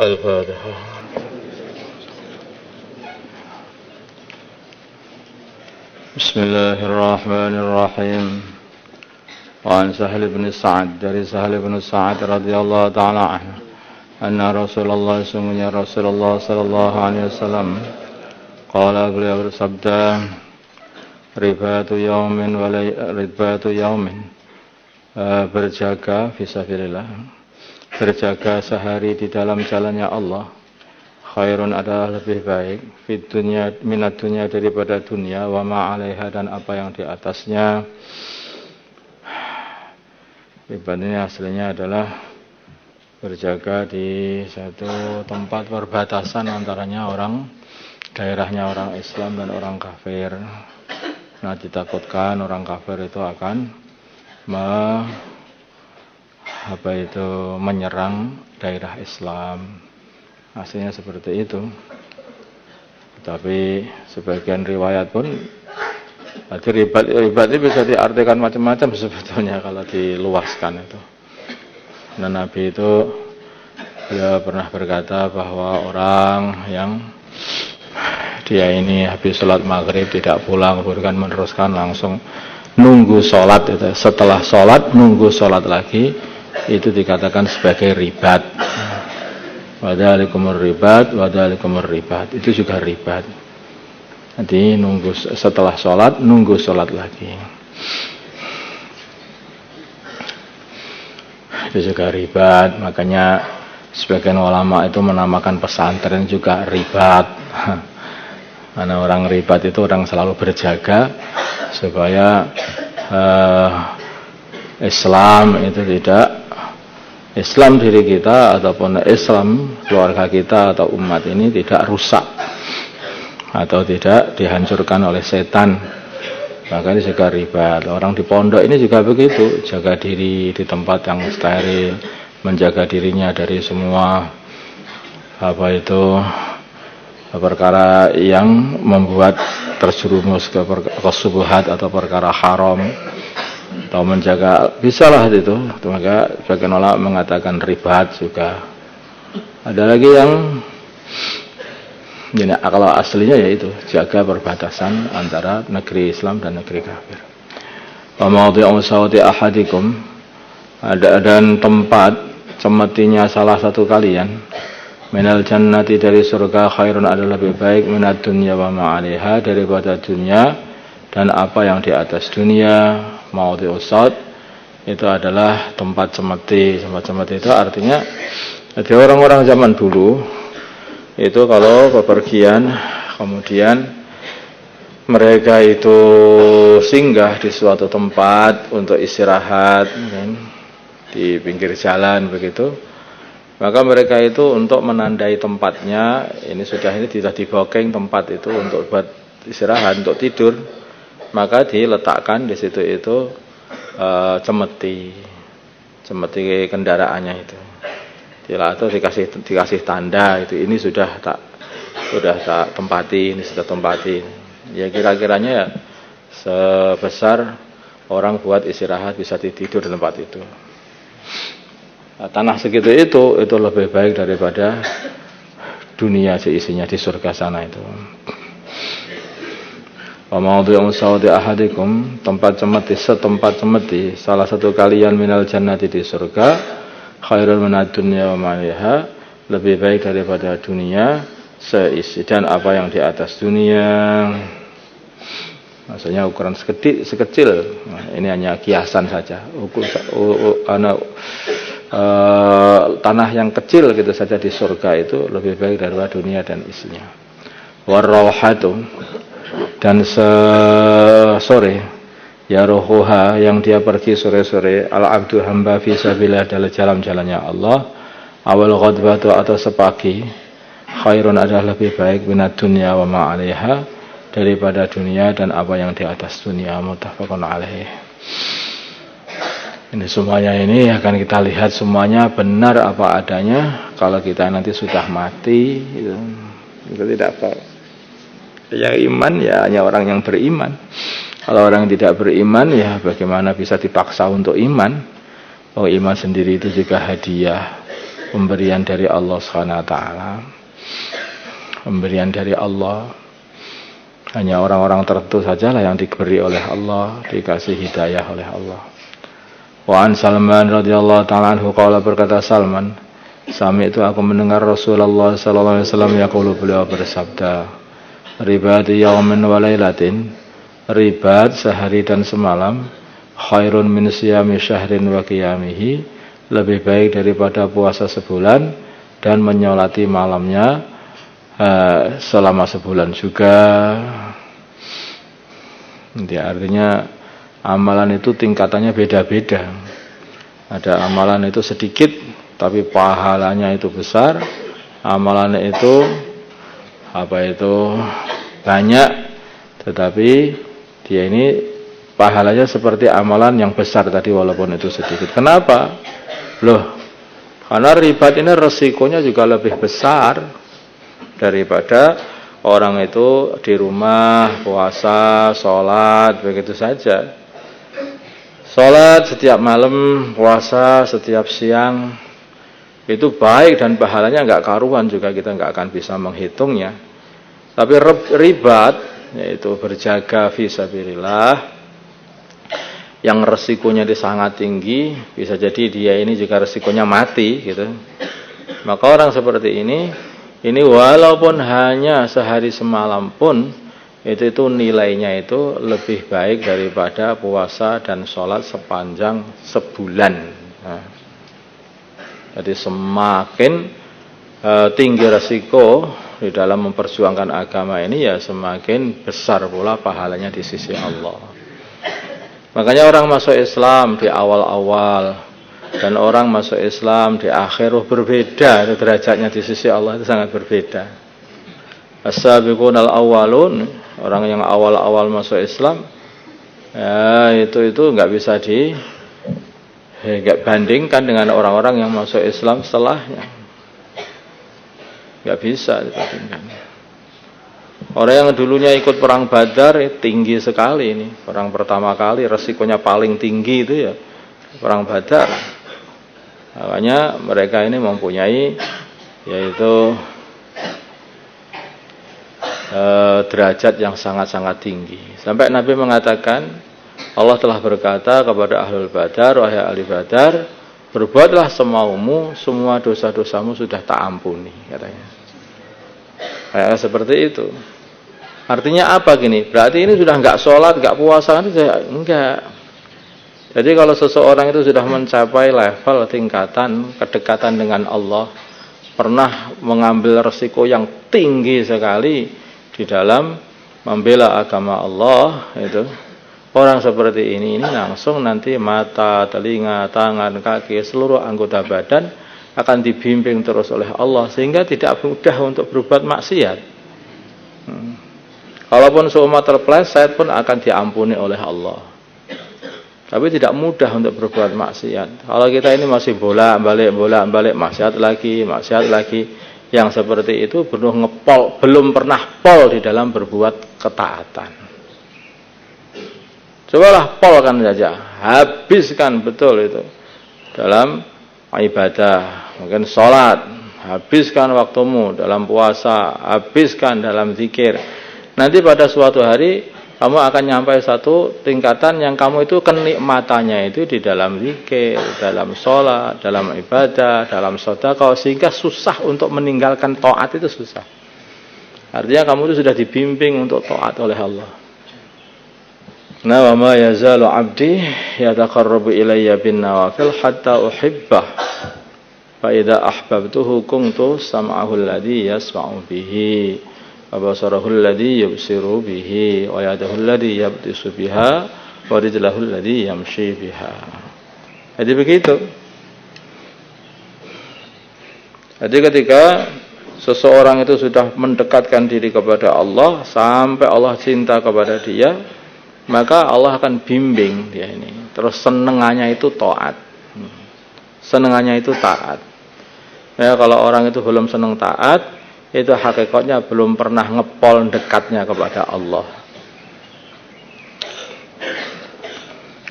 الفاتحة. بسم الله الرحمن الرحيم. وعن سهل بن سعد dari Sahal bin Sa'ad radhiyallahu taala anhu anna Rasulullah sallallahu alaihi wasallam qala beliau bersabda ribatu yaumin wa ribatu yaumin berjaga fisabilillah, berjaga sehari di dalam jalannya Allah, khairun adalah lebih baik fid dunya minat dunya daripada dunia, wa ma 'alaiha dan apa yang di atasnya. Ibadahnya aslinya adalah berjaga di satu tempat perbatasan antaranya daerahnya orang Islam dan orang kafir. Nah, ditakutkan orang kafir itu akan menyerang daerah Islam. Aslinya seperti itu. Tapi sebagian riwayat pun ribat ini bisa diartikan macam-macam sebetulnya kalau diluaskan itu. Dan Nabi itu dia pernah berkata bahwa orang yang dia ini habis sholat maghrib tidak pulang, bukan meneruskan langsung nunggu sholat itu. Setelah sholat nunggu sholat lagi, itu dikatakan sebagai ribat. Wadhalikumur ribat, itu juga ribat. Nanti nunggu setelah sholat, nunggu sholat lagi. Itu juga ribat. Makanya sebagian ulama itu menamakan pesantren juga ribat. Karena orang ribat itu orang selalu berjaga supaya Islam itu tidak, Islam diri kita ataupun Islam keluarga kita atau umat ini tidak rusak atau tidak dihancurkan oleh setan. Maka ini juga ribat. Orang di pondok ini juga begitu, jaga diri di tempat yang steril, menjaga dirinya dari semua perkara yang membuat terjerumus ke subuhat atau perkara haram, atau menjaga, bisalah itu. Maka sebagian ulama mengatakan ribat juga. Ada lagi yang ini, kalau aslinya yaitu jaga perbatasan antara negeri Islam dan negeri kafir. Wa mawdi'u sawti ahadikum, dan tempat cemetinya salah satu kalian, minal jannati dari surga, khairun adalah lebih baik minad dunya wa ma 'alaiha daripada dunia dan apa yang di atas dunia. Mawdi'u sawt itu adalah tempat cemeti. Tempat cemeti itu artinya jadi orang-orang zaman dulu itu kalau bepergian, kemudian mereka itu singgah di suatu tempat untuk istirahat, di pinggir jalan begitu, maka mereka itu untuk menandai tempatnya, ini sudah dibokeng tempat itu untuk buat istirahat, untuk tidur, maka diletakkan di situ itu cemeti kendaraannya itu. Atau dikasih tanda itu, ini sudah tak tempati, ini sudah tempati. Ya kira-kiranya ya sebesar orang buat istirahat bisa tidur di tempat itu. Nah, tanah segitu itu lebih baik daripada dunia seisinya di surga sana itu. Wa mawdi'u sawti ahadikum, tempat cemeti salah satu kalian minal jannati di surga, khairul minad dunya wa ma 'alaiha, lebih baik daripada dunia seisi dan apa yang di atas dunia. Maksudnya ukuran sekecil. Nah, ini hanya kiasan saja. Tanah yang kecil gitu saja di surga itu lebih baik daripada dunia dan isinya. Warauhatu, dan sore ya rohuha, yang dia pergi sore-sore, al-abdu hamba fisabilillah dalam jalan-jalannya Allah, awal ghadbatu atau sepagi, khairun adalah lebih baik minad dunya wa ma 'alaiha daripada dunia dan apa yang di atas dunia. Muttafaqun alaih. Ini semuanya ini akan kita lihat semuanya benar apa adanya kalau kita nanti sudah mati itu tidak apa. Yang iman ya hanya orang yang beriman. Kalau orang tidak beriman, ya bagaimana bisa dipaksa untuk iman? Oh, iman sendiri itu juga hadiah. pemberian dari Allah Subhanahu wa taala. Pemberian dari Allah. Hanya orang-orang tertentu sajalah yang diberi oleh Allah, dikasih hidayah oleh Allah. Wa an Salman radhiyallahu ta'ala anhu qala, berkata Salman, sami itu aku mendengar Rasulullah sallallahu alaihi wasallam yaqulu, beliau bersabda, ribati yaumin wa lailatin, ribat sehari dan semalam, khairun min siyami syahrin wa qiyamihi, lebih baik daripada puasa sebulan dan menyolati malamnya selama sebulan juga. Jadi artinya amalan itu tingkatannya beda-beda. Ada amalan itu sedikit tapi pahalanya itu besar. Amalan itu banyak tetapi dia ini pahalanya seperti amalan yang besar tadi walaupun itu sedikit. Kenapa? Karena ribat ini resikonya juga lebih besar daripada orang itu di rumah puasa, sholat begitu saja. Sholat setiap malam, puasa setiap siang, itu baik dan pahalanya enggak karuan juga, kita enggak akan bisa menghitungnya. Tapi ribat, yaitu berjaga fisabilillah, yang resikonya sangat tinggi, bisa jadi dia ini juga resikonya mati gitu. Maka orang seperti ini walaupun hanya sehari semalam pun itu nilainya itu lebih baik daripada puasa dan sholat sepanjang sebulan. Nah, jadi semakin tinggi resiko di dalam memperjuangkan agama ini, ya semakin besar pula pahalanya di sisi Allah. Makanya orang masuk Islam di awal-awal dan orang masuk Islam di akhir berbeda, itu derajatnya di sisi Allah itu sangat berbeda. As-sabiqunal awwalun, orang yang awal-awal masuk Islam, ya itu enggak bisa enggak bandingkan dengan orang-orang yang masuk Islam setelahnya. Enggak bisa dibandingkan. Orang yang dulunya ikut perang Badar tinggi sekali ini. Perang pertama kali resikonya paling tinggi itu ya perang Badar. Makanya mereka ini mempunyai yaitu derajat yang sangat-sangat tinggi. Sampai Nabi mengatakan, Allah telah berkata kepada ahlul Badar, wahai ahli Badar, berbuatlah semaumu, semua dosa-dosamu sudah tak ampuni, katanya. Kayak seperti itu. Artinya apa gini? Berarti ini sudah enggak sholat, enggak puasa, enggak. Jadi kalau seseorang itu sudah mencapai level tingkatan kedekatan dengan Allah, pernah mengambil resiko yang tinggi sekali di dalam membela agama Allah, itu orang seperti ini langsung nanti mata, telinga, tangan, kaki, seluruh anggota badan akan dibimbing terus oleh Allah sehingga tidak mudah untuk berbuat maksiat. Kalaupun seumat terpeleset pun akan diampuni oleh Allah. Tapi tidak mudah untuk berbuat maksiat. Kalau kita ini masih bolak-balik maksiat lagi, yang seperti itu belum pernah pol di dalam berbuat ketaatan. Cobalah polkan saja, habiskan betul itu dalam ibadah, mungkin sholat, habiskan waktumu dalam puasa, habiskan dalam zikir. Nanti pada suatu hari kamu akan nyampai satu tingkatan yang kamu itu kenikmatannya itu di dalam zikir, dalam sholat, dalam ibadah, dalam sedekah, sehingga susah untuk meninggalkan taat itu susah. Artinya kamu itu sudah dibimbing untuk taat oleh Allah. Wa ma yazalu 'abdi yataqarrabu ilayya bin nawafil hatta uhibbah. Fa idza ahbabtuhu kuntu sam'ahu alladhi yasma'u bihi. Abasarahul ladzi yubsiru bihi wa yadahul ladzi yabtisu biha wa rijlahul ladzi yamshi biha. Jadi begitu. Jadi ketika seseorang itu sudah mendekatkan diri kepada Allah sampai Allah cinta kepada dia, maka Allah akan bimbing dia ini. Terus senengannya itu taat. Senengannya itu taat. Ya, kalau orang itu belum senang taat, itu hakikatnya belum pernah ngepol dekatnya kepada Allah.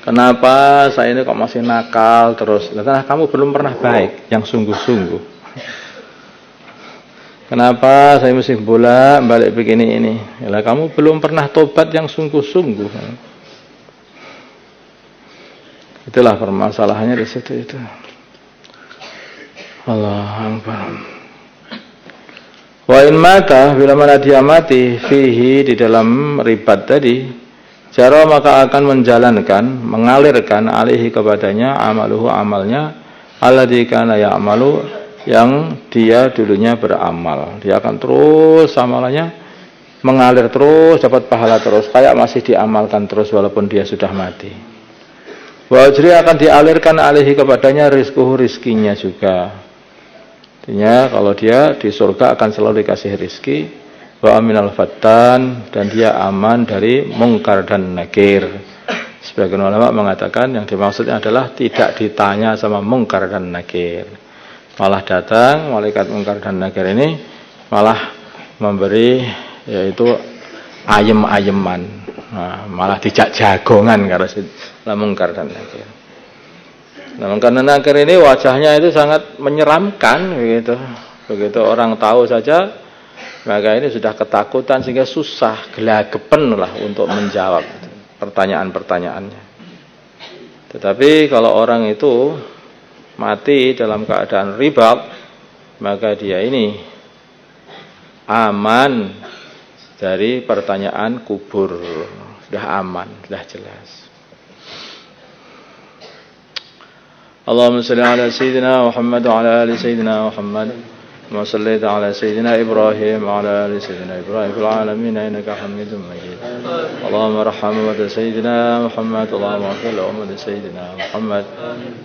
Kenapa saya ini kok masih nakal terus? Karena kamu belum pernah baik yang sungguh-sungguh. Kenapa saya mesti bolak-balik begini ini? Yalah, kamu belum pernah tobat yang sungguh-sungguh. Itulah permasalahannya di situ itu. Allah Akbar. Wa in mata, bila mana dia mati fihi, di dalam ribat tadi, jara maka akan menjalankan, mengalirkan alaihi kepadanya amaluhu, amalnya, alladzi kana ya'malu, yang dia dulunya beramal. Dia akan terus amalannya mengalir terus, dapat pahala terus, kayak masih diamalkan terus walaupun dia sudah mati. Wa ajri, akan dialirkan alaihi kepadanya rizquhu, rizkinya juga. Artinya kalau dia di surga akan selalu dikasih rizki. Wa aminal fattan, dan dia aman dari mungkar dan nakir. Sebagian ulama mengatakan yang dimaksudnya adalah tidak ditanya sama mungkar dan nakir. Malah datang malaikat mungkar dan nakir ini malah memberi yaitu ayem-ayeman. Nah, malah dijak jagongan karena mungkar dan nakir. Nah, mungkar dan nakir ini wajahnya itu sangat menyeramkan begitu. Begitu orang tahu saja, maka ini sudah ketakutan sehingga susah, gelagapan lah untuk menjawab pertanyaan-pertanyaannya. Tetapi kalau orang itu mati dalam keadaan ribat, maka dia ini aman dari pertanyaan kubur. Sudah aman, sudah jelas. Allahumma salli ala sayyidina Muhammad wa ala ali sayyidina Muhammad. كما صليت على سيدنا إبراهيم وعلى آل سيدنا إبراهيم في العالمين إنك حميد مجيد اللهم ارحم أمة سيدنا محمد اللهم اغفر لأمة سيدنا محمد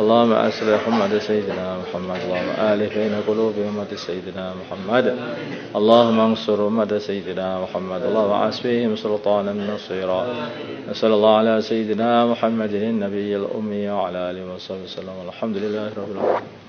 اللهم أصلح أمة سيدنا محمد اللهم آلف بين قلوب أمة سيدنا محمد اللهم انصر أمة سيدنا محمد اللهم أعز بهم سلطانا نصيرا وصلى الله على سيدنا محمد النبي الأمي وعلى آله وصحبه وسلم الحمد لله رب العالمين.